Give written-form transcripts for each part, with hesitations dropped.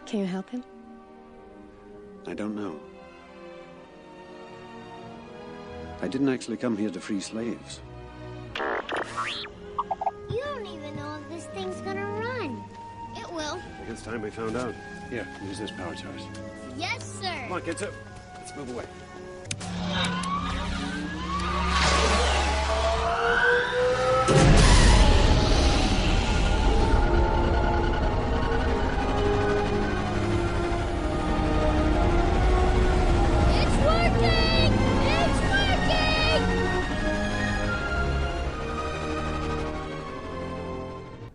Can you help him? I don't know. I didn't actually come here to free slaves. You don't even know if this thing's gonna run. It will. I think it's time we found out. Here, use this power charge. Yes, sir. Come on, kids. Let's move away. It's working! It's working!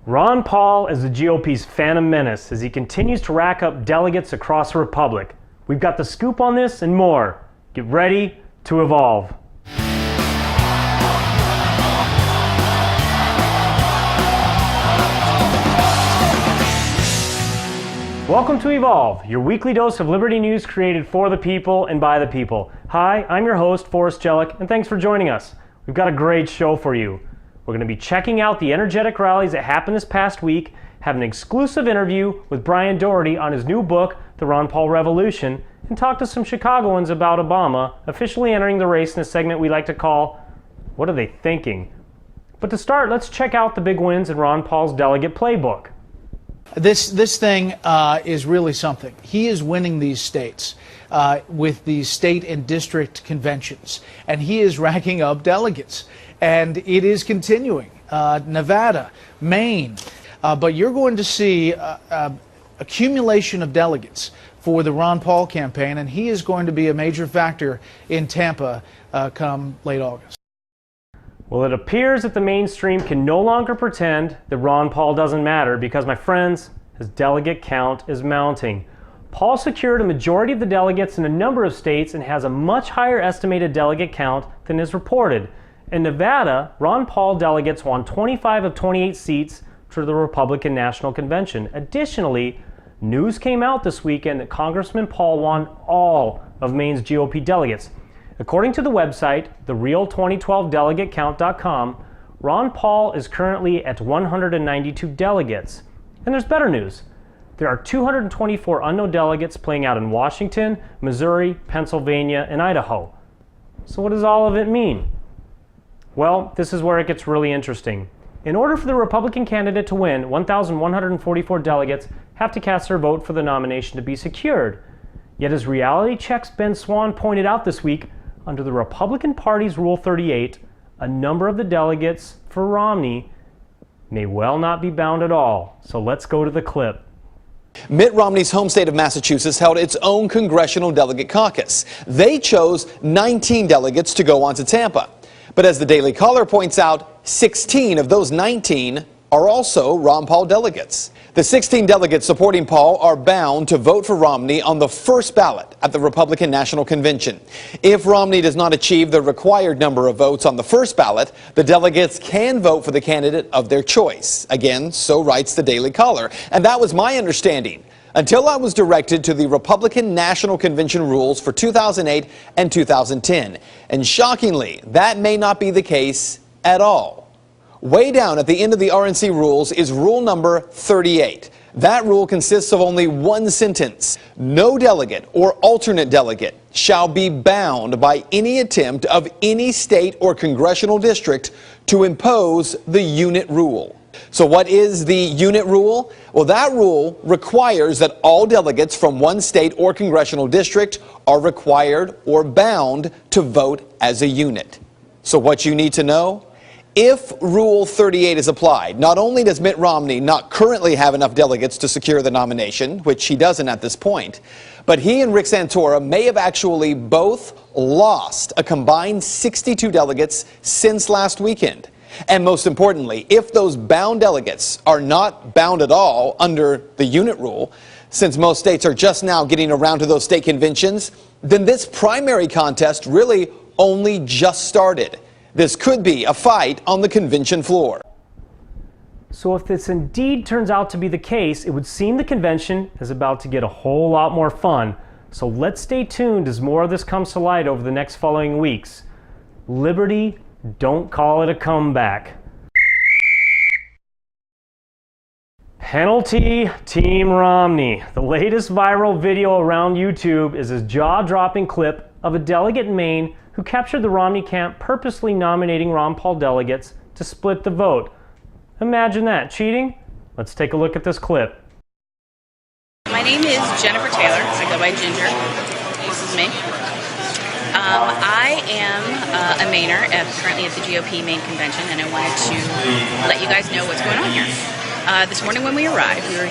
Ron Paul is the GOP's phantom menace as he continues to rack up delegates across the republic. We've got the scoop on this and more. Get ready to evolve. Welcome to Evolve, your weekly dose of Liberty news created for the people and by the people. Hi, I'm your host, Forrest Jehlik, and thanks for joining us. We've got a great show for you. We're going to be checking out the energetic rallies that happened this past week, have an exclusive interview with Brian Doherty on his new book, The Ron Paul Revolution, and talk to some Chicagoans about Obama officially entering the race in a segment we like to call, What Are They Thinking? But to start, let's check out the big wins in Ron Paul's delegate playbook. This thing is really something. He is winning these states with these state and district conventions, and he is racking up delegates. And it is continuing. Nevada, Maine. But you're going to see accumulation of delegates for the Ron Paul campaign, and he is going to be a major factor in Tampa come late August. Well, it appears that the mainstream can no longer pretend that Ron Paul doesn't matter because, my friends, his delegate count is mounting. Paul secured a majority of the delegates in a number of states and has a much higher estimated delegate count than is reported. In Nevada, Ron Paul delegates won 25 of 28 seats for the Republican National Convention. Additionally, news came out this weekend that Congressman Paul won all of Maine's GOP delegates. According to the website, thereal2012delegatecount.com, Ron Paul is currently at 192 delegates. And there's better news. There are 224 unknown delegates playing out in Washington, Missouri, Pennsylvania, and Idaho. So what does all of it mean? Well, this is where it gets really interesting. In order for the Republican candidate to win, 1,144 delegates have to cast their vote for the nomination to be secured. Yet as Reality Check's Ben Swan pointed out this week, under the Republican Party's Rule 38, a number of the delegates for Romney may well not be bound at all. So let's go to the clip. Mitt Romney's home state of Massachusetts held its own congressional delegate caucus. They chose 19 delegates to go on to Tampa. But as the Daily Caller points out, 16 of those 19 are also Ron Paul delegates. The 16 delegates supporting Paul are bound to vote for Romney on the first ballot at the Republican National Convention. If Romney does not achieve the required number of votes on the first ballot, the delegates can vote for the candidate of their choice. Again, so writes the Daily Caller. And that was my understanding until I was directed to the Republican National Convention rules for 2008 and 2010. And shockingly, that may not be the case at all. Way down at the end of the RNC rules is rule number 38. That rule consists of only one sentence. No delegate or alternate delegate shall be bound by any attempt of any state or congressional district to impose the unit rule. So what is the unit rule? Well, that rule requires that all delegates from one state or congressional district are required or bound to vote as a unit. So what you need to know? If Rule 38 is applied, not only does Mitt Romney not currently have enough delegates to secure the nomination, which he doesn't at this point, but he and Rick Santorum may have actually both lost a combined 62 delegates since last weekend. And most importantly, if those bound delegates are not bound at all under the unit rule, since most states are just now getting around to those state conventions, then this primary contest really only just started. This could be a fight on the convention floor. So if this indeed turns out to be the case, it would seem the convention is about to get a whole lot more fun. So let's stay tuned as more of this comes to light over the next following weeks. Liberty, don't call it a comeback. Penalty Team Romney. The latest viral video around YouTube is this jaw-dropping clip of a delegate in Maine who captured the Romney camp purposely nominating Ron Paul delegates to split the vote. Imagine that, cheating? Let's take a look at this clip. My name is Jennifer Taylor. I go by Ginger. This is me. I am a Mainer, currently at the GOP Maine convention, and I wanted to let you guys know what's going on here. This morning when we arrived, we were,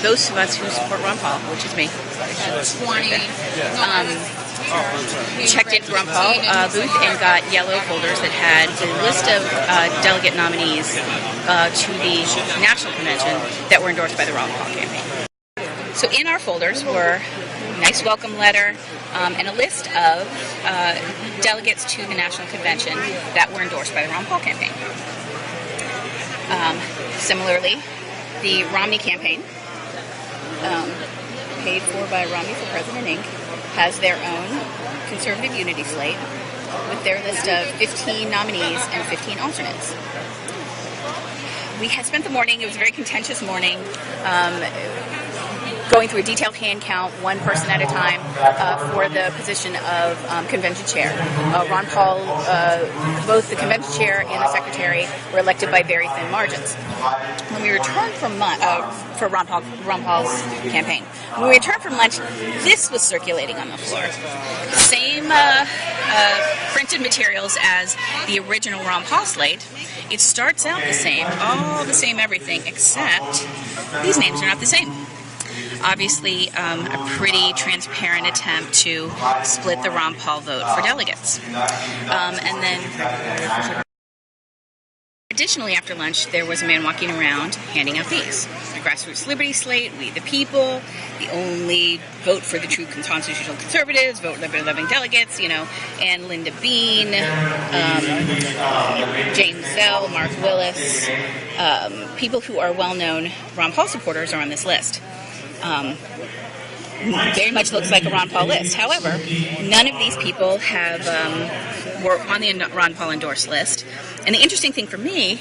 those of us who support Ron Paul, which is me, checked into Ron Paul booth and got yellow folders that had a list of delegate nominees to the national convention that were endorsed by the Ron Paul campaign. So in our folders were a nice welcome letter and a list of delegates to the national convention that were endorsed by the Ron Paul campaign. Similarly, the Romney campaign, paid for by Romney for President Inc., has their own conservative unity slate with their list of 15 nominees and 15 alternates. We had spent the morning, it was a very contentious morning, going through a detailed hand count, one person at a time, for the position of convention chair. Ron Paul, both the convention chair and the secretary were elected by very thin margins. When we returned from for Ron Paul's campaign, when we returned from lunch, this was circulating on the floor. Same printed materials as the original Ron Paul slate. It starts out the same, all the same everything, except these names are not the same. Obviously, a pretty transparent attempt to split the Ron Paul vote for delegates. And then, additionally, after lunch, there was a man walking around handing out these. The Grassroots Liberty Slate, We the People, the only vote for the true constitutional conservatives, vote liberty-loving delegates, you know, and Linda Bean, James Zell, Mark Willis, people who are well-known Ron Paul supporters are on this list. Very much looks like a Ron Paul list. However, none of these people have were on the Ron Paul endorsed list. And the interesting thing for me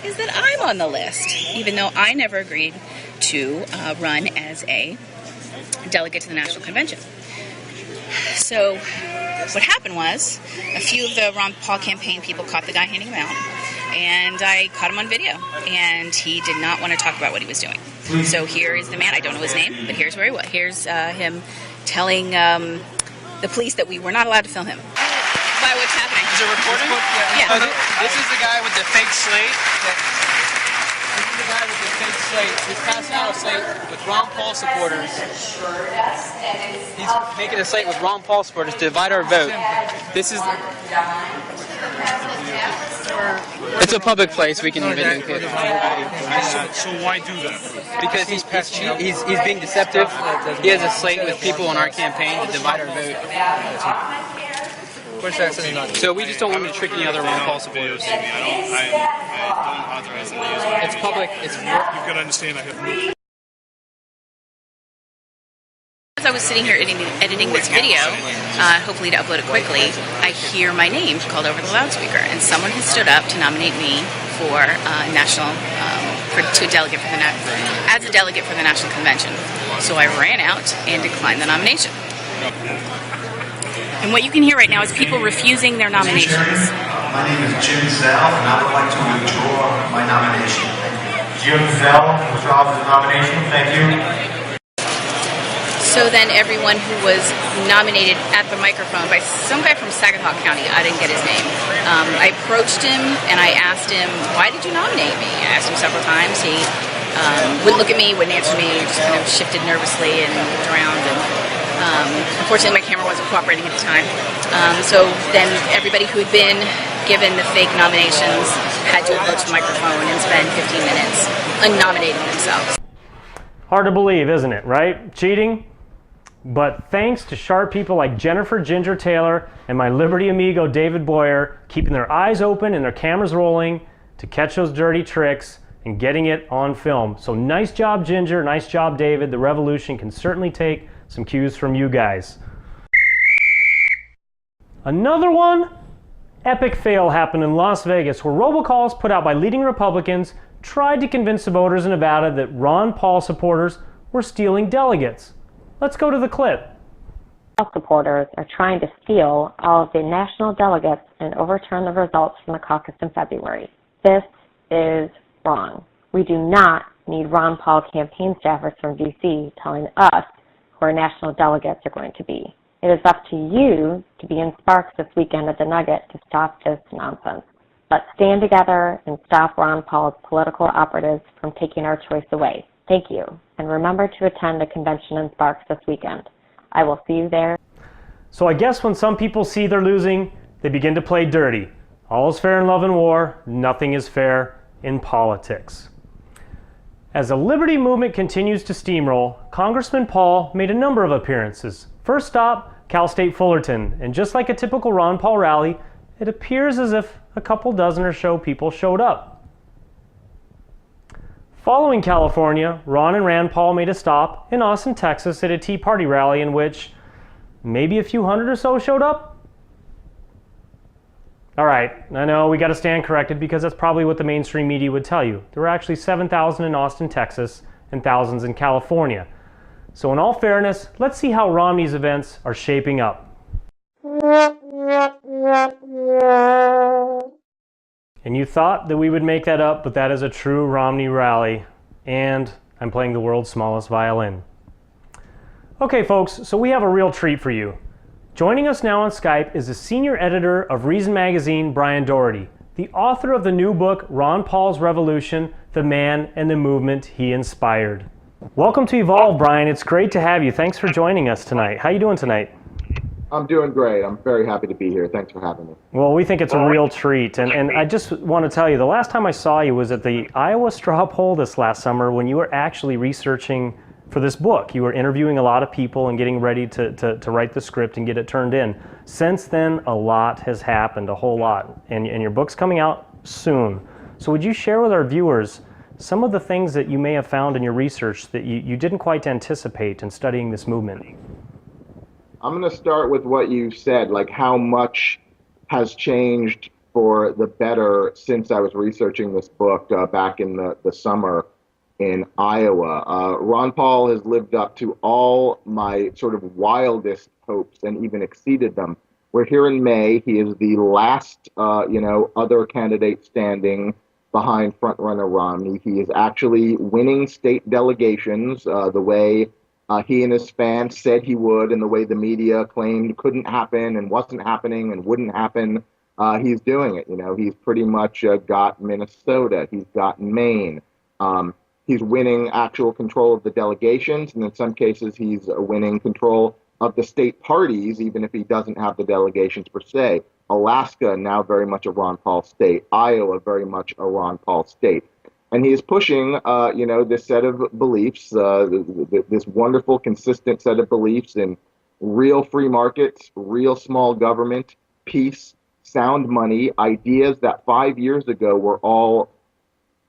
is that I'm on the list, even though I never agreed to run as a delegate to the national convention. So what happened was a few of the Ron Paul campaign people caught the guy handing him out, and I caught him on video, and he did not want to talk about what he was doing. So here is the man. I don't know his name, but here's where he was. Here's him telling the police that we were not allowed to film him. Why, what's happening? Is it recording? Yeah. This is the guy with the fake slate. This is the guy with the fake slate. He's passing out a slate with Ron Paul supporters. He's making a slate with Ron Paul supporters to divide our vote. This is... It's a public place. We can even include. So why do that? Because he's being deceptive. He has a slate with people on our campaign to divide our vote. So we just don't want him to trick any other Ron Paul supporters. I don't authorize them to use it. It's public. It's You can understand I have no... As I was sitting here editing this video, hopefully to upload it quickly, I hear my name called over the loudspeaker, and someone has stood up to nominate me for national, as a delegate for the national convention. So I ran out and declined the nomination. And what you can hear right now is people refusing their nominations. My name is Jim Zell, and I would like to withdraw my nomination. Jim Zell withdraws his nomination. Thank you. So then everyone who was nominated at the microphone by some guy from Saginaw County, I didn't get his name, I approached him and I asked him, why did you nominate me? I asked him several times. He wouldn't look at me, wouldn't answer me, just kind of shifted nervously and looked around. And unfortunately my camera wasn't cooperating at the time. So then everybody who had been given the fake nominations had to approach the microphone and spend 15 minutes unnominating themselves. Hard to believe, isn't it, right? Cheating? But thanks to sharp people like Jennifer Ginger Taylor and my Liberty amigo David Boyer keeping their eyes open and their cameras rolling to catch those dirty tricks and getting it on film. So nice job, Ginger. Nice job, David. The revolution can certainly take some cues from you guys. Another one? Epic fail happened in Las Vegas where robocalls put out by leading Republicans tried to convince the voters in Nevada that Ron Paul supporters were stealing delegates. Let's go to the clip. Supporters are trying to steal all of the national delegates and overturn the results from the caucus in February. This is wrong. We do not need Ron Paul campaign staffers from D.C. telling us who our national delegates are going to be. It is up to you to be in Sparks this weekend at the Nugget to stop this nonsense. Let's stand together and stop Ron Paul's political operatives from taking our choice away. Thank you. And remember to attend the convention in Sparks this weekend. I will see you there. So I guess when some people see they're losing, they begin to play dirty. All is fair in love and war. Nothing is fair in politics. As the Liberty Movement continues to steamroll, Congressman Paul made a number of appearances. First stop, Cal State Fullerton, and just like a typical Ron Paul rally, it appears as if a couple dozen or so people showed up. Following California, Ron and Rand Paul made a stop in Austin, Texas at a Tea Party rally in which maybe a few hundred or so showed up. All right, I know we got to stand corrected because that's probably what the mainstream media would tell you. There were actually 7,000 in Austin, Texas, and thousands in California. So in all fairness, let's see how Romney's events are shaping up. And you thought that we would make that up, but that is a true Romney rally. And I'm playing the world's smallest violin. Okay, folks, so we have a real treat for you. Joining us now on Skype is the senior editor of Reason Magazine, Brian Doherty, the author of the new book, Ron Paul's Revolution, The Man and the Movement He Inspired. Welcome to Evolve, Brian. It's great to have you. Thanks for joining us tonight. How are you doing tonight? I'm doing great. I'm very happy to be here. Thanks for having me. Well, we think it's a real treat. And I just want to tell you, the last time I saw you was at the Iowa straw poll this last summer when you were actually researching for this book. You were interviewing a lot of people and getting ready to write the script and get it turned in. Since then, a lot has happened, a whole lot. And your book's coming out soon. So would you share with our viewers some of the things that you may have found in your research that you didn't quite anticipate in studying this movement? I'm going to start with what you said, like how much has changed for the better since I was researching this book back in the summer in Iowa. Ron Paul has lived up to all my sort of wildest hopes and even exceeded them. We're here in May. He is the last, other candidate standing behind frontrunner Romney. He is actually winning state delegations the way he and his fans said he would, and the way the media claimed couldn't happen and wasn't happening and wouldn't happen. He's doing it. He's pretty much got Minnesota. He's got Maine. He's winning actual control of the delegations, and in some cases he's winning control of the state parties, even if he doesn't have the delegations per se. Alaska, now very much a Ron Paul state. Iowa, very much a Ron Paul state. And he is pushing, this set of beliefs, this wonderful, consistent set of beliefs in real free markets, real small government, peace, sound money, ideas that 5 years ago were all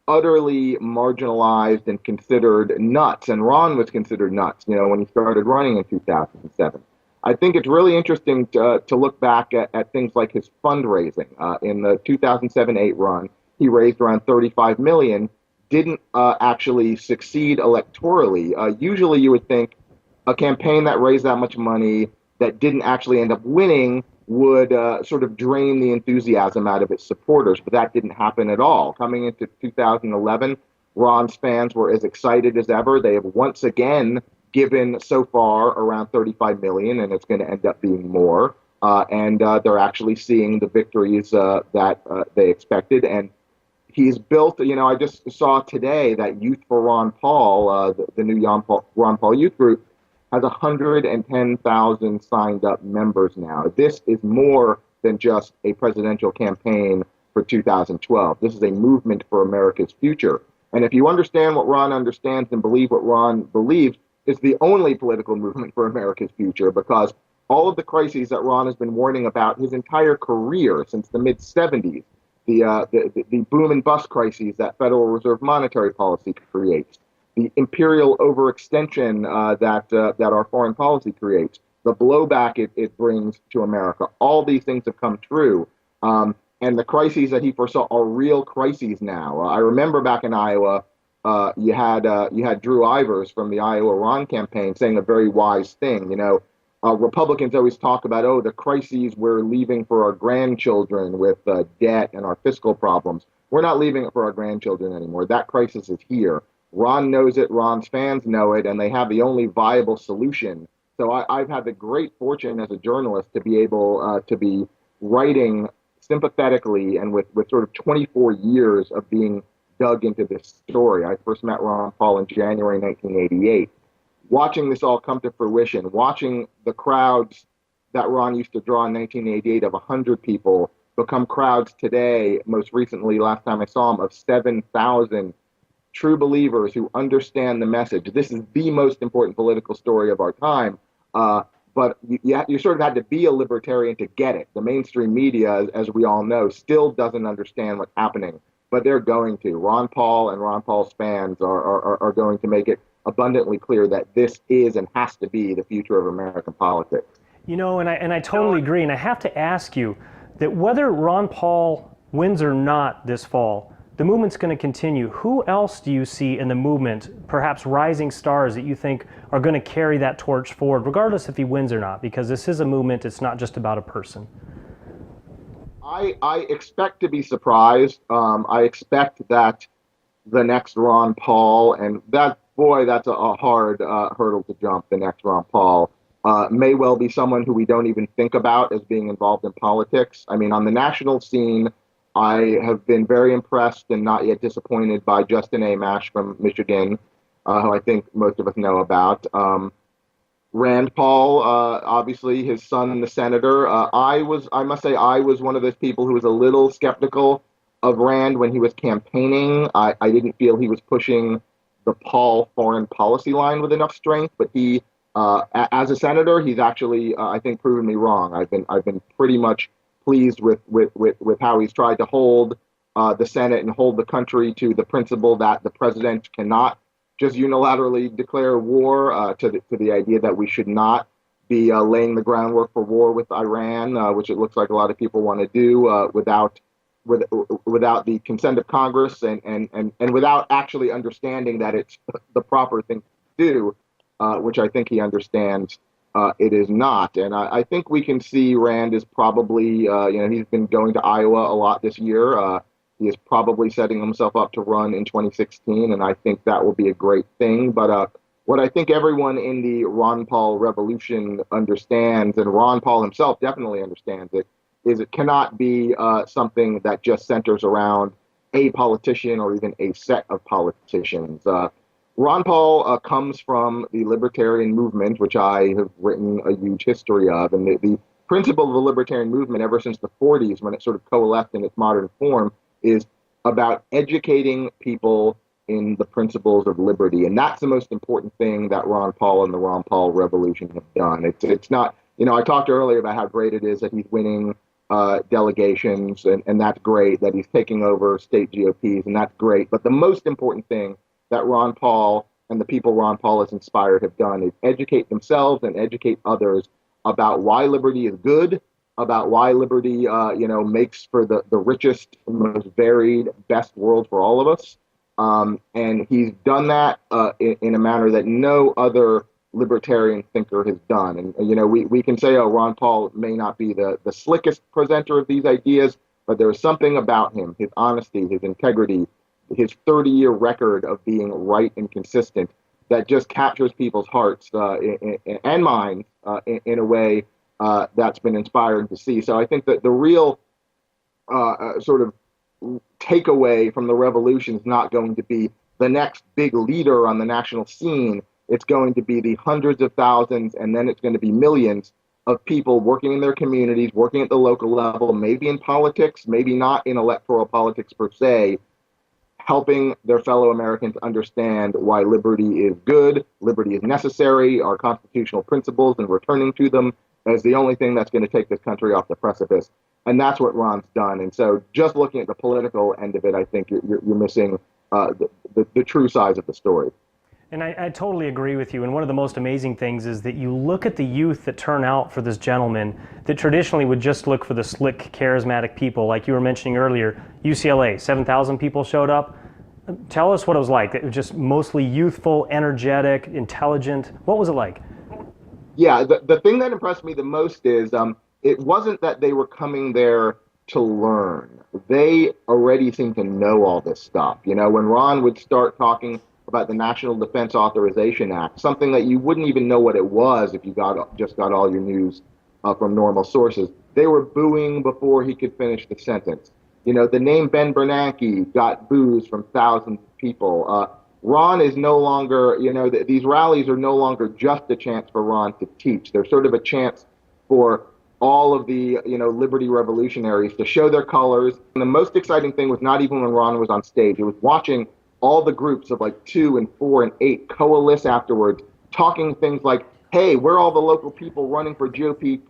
utterly marginalized and considered nuts. And Ron was considered nuts, when he started running in 2007. I think it's really interesting to look back at things like his fundraising. In the 2007-8 run, he raised around $35 million, didn't actually succeed electorally. Usually you would think a campaign that raised that much money that didn't actually end up winning would sort of drain the enthusiasm out of its supporters, but that didn't happen at all. Coming into 2011, Ron's fans were as excited as ever. They have once again given so far around $35 million, and it's going to end up being more. And they're actually seeing the victories that they expected. And he's built, I just saw today that Youth for Ron Paul, the new Ron Paul Youth Group, has 110,000 signed up members now. This is more than just a presidential campaign for 2012. This is a movement for America's future. And if you understand what Ron understands and believe what Ron believes, it's the only political movement for America's future, because all of the crises that Ron has been warning about his entire career since the mid-'70s, the boom and bust crises that Federal Reserve monetary policy creates, the imperial overextension that our foreign policy creates, the blowback it brings to America. All these things have come true. And and the crises that he foresaw are real crises now. I remember back in Iowa, you had Drew Ivers from the Iowa Ron campaign saying a very wise thing. Republicans always talk about, oh, the crises we're leaving for our grandchildren with debt and our fiscal problems. We're not leaving it for our grandchildren anymore. That crisis is here. Ron knows it. Ron's fans know it, and they have the only viable solution. So I've had the great fortune as a journalist to be able to be writing sympathetically and with sort of 24 years of being dug into this story. I first met Ron Paul in January 1988. Watching this all come to fruition, watching the crowds that Ron used to draw in 1988 of 100 people become crowds today, most recently, last time I saw him, of 7,000 true believers who understand the message. This is the most important political story of our time. But you sort of had to be a libertarian to get it. The mainstream media, as we all know, still doesn't understand what's happening, but they're going to. Ron Paul and Ron Paul's fans are going to make it abundantly clear that this is and has to be the future of American politics. And I totally agree. And I have to ask you that whether Ron Paul wins or not this fall, the movement's going to continue. Who else do you see in the movement, perhaps rising stars that you think are going to carry that torch forward, regardless if he wins or not? Because this is a movement, it's not just about a person. I expect to be surprised. I expect that the next Ron Paul, and that's a hard hurdle to jump, the next Ron Paul, may well be someone who we don't even think about as being involved in politics. I mean, on the national scene, I have been very impressed and not yet disappointed by Justin Amash from Michigan, who I think most of us know about. Rand Paul, obviously his son, the senator. I must say, I was one of those people who was a little skeptical of Rand when he was campaigning. I didn't feel he was pushing the Paul foreign policy line with enough strength, but he, as a senator, he's actually, I think, proven me wrong. I've been pretty much pleased with how he's tried to hold the Senate and hold the country to the principle that the president cannot just unilaterally declare war, to the idea that we should not be laying the groundwork for war with Iran, which it looks like a lot of people want to do without the consent of Congress and without actually understanding that it's the proper thing to do, which I think he understands. It is not. And I think we can see Rand is probably, he's been going to Iowa a lot this year. He is probably setting himself up to run in 2016, and I think that will be a great thing. But what I think everyone in the Ron Paul revolution understands, and Ron Paul himself definitely understands it, is it cannot be something that just centers around a politician or even a set of politicians. Ron Paul comes from the libertarian movement, which I have written a huge history of. And the principle of the libertarian movement ever since the 40s, when it sort of coalesced in its modern form, is about educating people in the principles of liberty. And that's the most important thing that Ron Paul and the Ron Paul revolution have done. It's not, I talked earlier about how great it is that he's winning delegations, and that's great, that he's taking over state GOPs, and that's great. But the most important thing that Ron Paul and the people Ron Paul has inspired have done is educate themselves and educate others about why liberty is good, about why liberty, makes for the richest, most varied, best world for all of us. And he's done that in a manner that no other libertarian thinker has done. And, we can say, oh, Ron Paul may not be the slickest presenter of these ideas, but there is something about him, his honesty, his integrity, his 30-year record of being right and consistent that just captures people's hearts and minds in a way that's been inspiring to see. So I think that the real sort of takeaway from the revolution is not going to be the next big leader on the national scene. It's going to be the hundreds of thousands, and then it's going to be millions of people working in their communities, working at the local level, maybe in politics, maybe not in electoral politics per se, helping their fellow Americans understand why liberty is good, liberty is necessary, our constitutional principles, and returning to them is the only thing that's going to take this country off the precipice. And that's what Ron's done. And so just looking at the political end of it, I think you're missing the true size of the story. And I totally agree with you. And one of the most amazing things is that you look at the youth that turn out for this gentleman that traditionally would just look for the slick, charismatic people. Like you were mentioning earlier, UCLA, 7,000 people showed up. Tell us what it was like. It was just mostly youthful, energetic, intelligent. What was it like? Yeah, the thing that impressed me the most is it wasn't that they were coming there to learn. They already seemed to know all this stuff. You know, when Ron would start talking about the National Defense Authorization Act, something that you wouldn't even know what it was if you just got all your news from normal sources, they were booing before he could finish the sentence. You know, the name Ben Bernanke got boos from thousands of people. Ron is no longer, you know, these rallies are no longer just a chance for Ron to teach. They're sort of a chance for all of the, you know, liberty revolutionaries to show their colors. And the most exciting thing was not even when Ron was on stage. It was watching all the groups of like 2 and 4 and 8 coalesce afterwards, talking things like, hey, we're all the local people running for GOP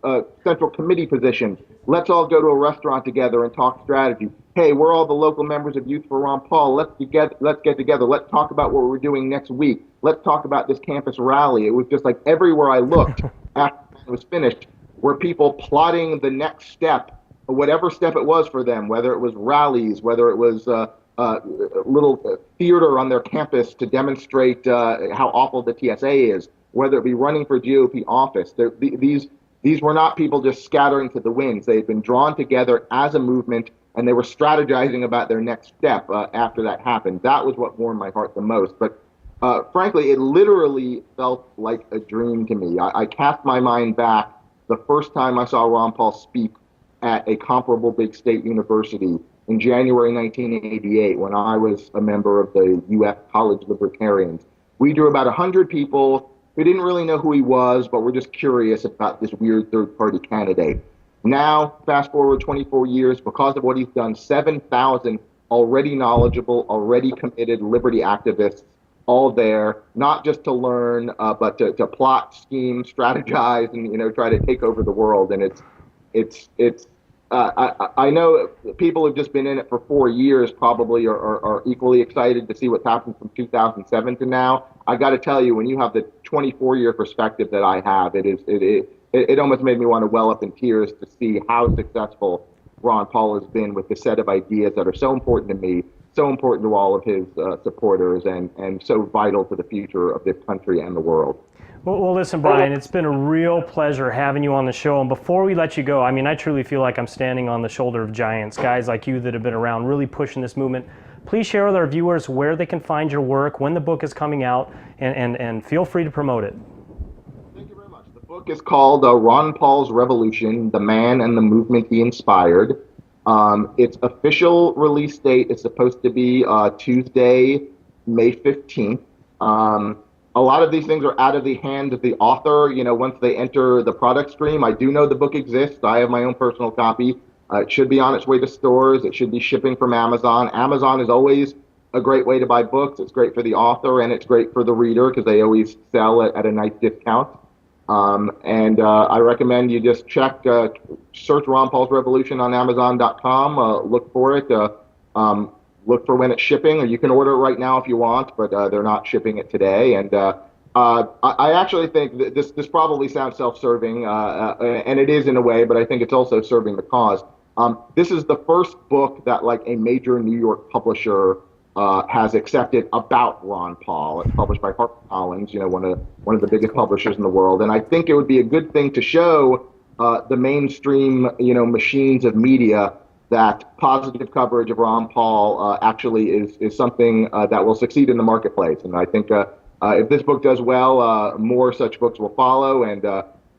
Central Committee positions. Let's all go to a restaurant together and talk strategy. Hey, we're all the local members of Youth for Ron Paul. Let's get together. Let's talk about what we're doing next week. Let's talk about this campus rally. It was just like everywhere I looked after it was finished were people plotting the next step, whatever step it was for them, whether it was rallies, whether it was little theater on their campus to demonstrate how awful the TSA is, whether it be running for GOP office. These were not people just scattering to the winds. They had been drawn together as a movement, and they were strategizing about their next step after that happened. That was what warmed my heart the most. But frankly, it literally felt like a dream to me. I cast my mind back the first time I saw Ron Paul speak at a comparable big state university in January 1988, when I was a member of the UF College Libertarians. We drew about 100 people who didn't really know who he was, but were just curious about this weird third-party candidate. Now, fast forward 24 years, because of what he's done, 7,000 already knowledgeable, already committed liberty activists, all there, not just to learn, but to plot, scheme, strategize, and, you know, try to take over the world. And I know people who've just been in it for 4 years probably are equally excited to see what's happened from 2007 to now. I got to tell you, when you have the 24-year perspective that I have, it almost made me want to well up in tears to see how successful Ron Paul has been with the set of ideas that are so important to me, so important to all of his supporters, and so vital to the future of this country and the world. Well, listen, Brian, it's been a real pleasure having you on the show. And before we let you go, I mean, I truly feel like I'm standing on the shoulder of giants, guys like you that have been around really pushing this movement. Please share with our viewers where they can find your work, when the book is coming out, and feel free to promote it. Thank you very much. The book is called Ron Paul's Revolution, The Man and the Movement He Inspired. Its official release date is supposed to be Tuesday, May 15th. A lot of these things are out of the hands of the author, you know, once they enter the product stream. I do know the book exists. I have my own personal copy. It should be on its way to stores. It should be shipping from Amazon. Amazon is always a great way to buy books. It's great for the author, and it's great for the reader because they always sell it at a nice discount. I recommend you just search Ron Paul's Revolution on Amazon.com, look for it. Look for when it's shipping, or you can order it right now if you want, but they're not shipping it today. And I actually think that this probably sounds self-serving, and it is in a way, but I think it's also serving the cause. This is the first book that like a major New York publisher has accepted about Ron Paul. It's published by HarperCollins, you know, one of the biggest publishers in the world. And I think it would be a good thing to show the mainstream, you know, machines of media that positive coverage of Ron Paul actually is something that will succeed in the marketplace. And I think if this book does well, more such books will follow. And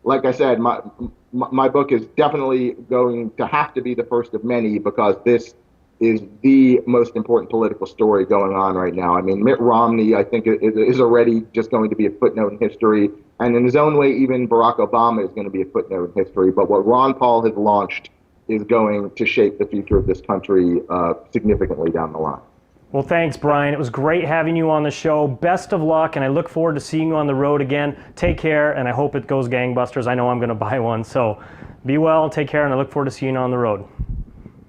like I said, my book is definitely going to have to be the first of many, because this is the most important political story going on right now. I mean, Mitt Romney, I think, is already just going to be a footnote in history. And in his own way, even Barack Obama is going to be a footnote in history. But what Ron Paul has launched is going to shape the future of this country significantly down the line. Well, thanks, Brian. It was great having you on the show. Best of luck, and I look forward to seeing you on the road again. Take care, and I hope it goes gangbusters. I know I'm going to buy one, so be well, take care, and I look forward to seeing you on the road.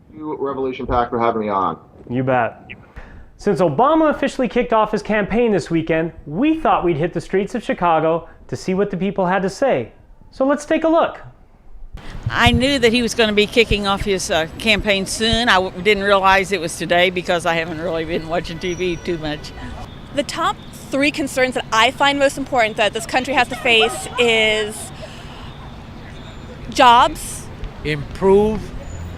Thank you, Revolution Pack, for having me on. You bet. Since Obama officially kicked off his campaign this weekend, we thought we'd hit the streets of Chicago to see what the people had to say. So let's take a look. I knew that he was going to be kicking off his campaign soon. I didn't realize it was today because I haven't really been watching TV too much. The top 3 concerns that I find most important that this country has to face is jobs, improve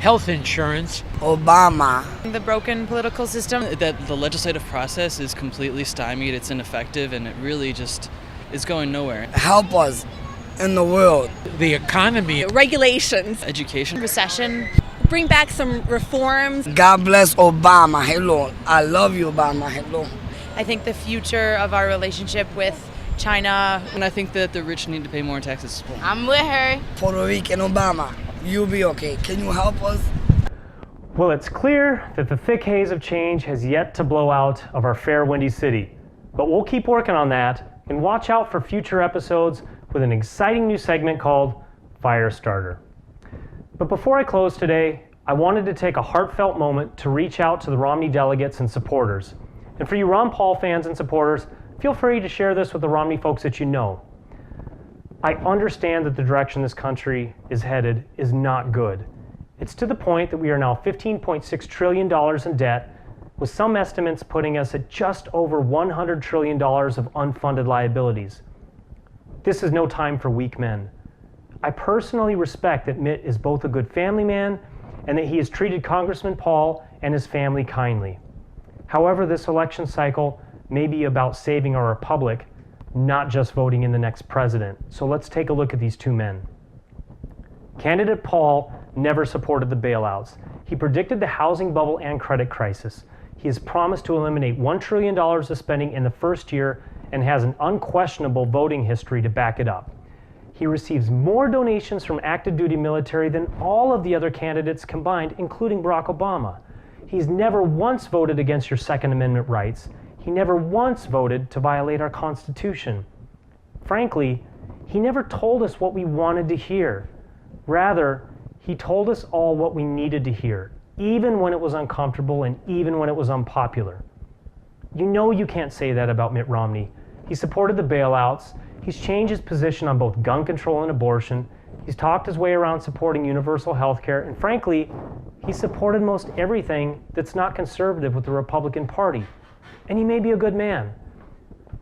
health insurance, Obama, the broken political system, that the legislative process is completely stymied, it's ineffective, and it really just is going nowhere. Help us in the world. The economy, regulations, education, recession, bring back some reforms. God bless Obama. Hello. I love you, Obama. Hello. I think the future of our relationship with China. And I think that the rich need to pay more in taxes. I'm with her. Puerto Rican Obama, you'll be okay. Can you help us? Well, it's clear that the thick haze of change has yet to blow out of our fair windy city. But we'll keep working on that and watch out for future episodes with an exciting new segment called Firestarter. But before I close today, I wanted to take a heartfelt moment to reach out to the Romney delegates and supporters. And for you Ron Paul fans and supporters, feel free to share this with the Romney folks that you know. I understand that the direction this country is headed is not good. It's to the point that we are now $15.6 trillion in debt, with some estimates putting us at just over $100 trillion of unfunded liabilities. This is no time for weak men. I personally respect that Mitt is both a good family man and that he has treated Congressman Paul and his family kindly. However, this election cycle may be about saving our republic, not just voting in the next president. So let's take a look at these two men. Candidate Paul never supported the bailouts. He predicted the housing bubble and credit crisis. He has promised to eliminate $1 trillion of spending in the first year and has an unquestionable voting history to back it up. He receives more donations from active duty military than all of the other candidates combined, including Barack Obama. He's never once voted against your Second Amendment rights. He never once voted to violate our Constitution. Frankly, he never told us what we wanted to hear. Rather, he told us all what we needed to hear, even when it was uncomfortable and even when it was unpopular. You know you can't say that about Mitt Romney. He supported the bailouts. He's changed his position on both gun control and abortion. He's talked his way around supporting universal health care. And frankly, he supported most everything that's not conservative with the Republican Party. And he may be a good man.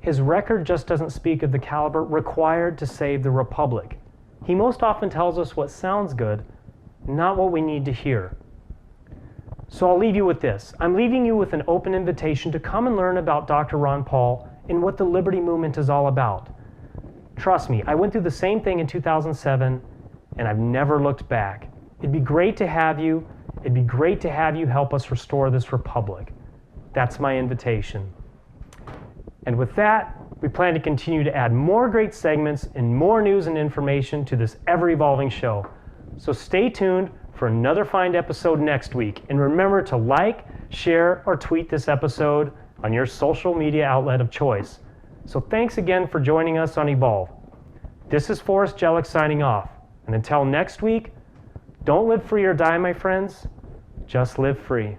His record just doesn't speak of the caliber required to save the Republic. He most often tells us what sounds good, not what we need to hear. So I'll leave you with this. I'm leaving you with an open invitation to come and learn about Dr. Ron Paul and what the Liberty Movement is all about. Trust me, I went through the same thing in 2007, and I've never looked back. It'd be great to have you. It'd be great to have you help us restore this republic. That's my invitation. And with that, we plan to continue to add more great segments and more news and information to this ever-evolving show. So stay tuned for another fine episode next week. And remember to like, share, or tweet this episode on your social media outlet of choice. So thanks again for joining us on Evolve. This is Forrest Jehlik signing off. And until next week, don't live free or die, my friends. Just live free.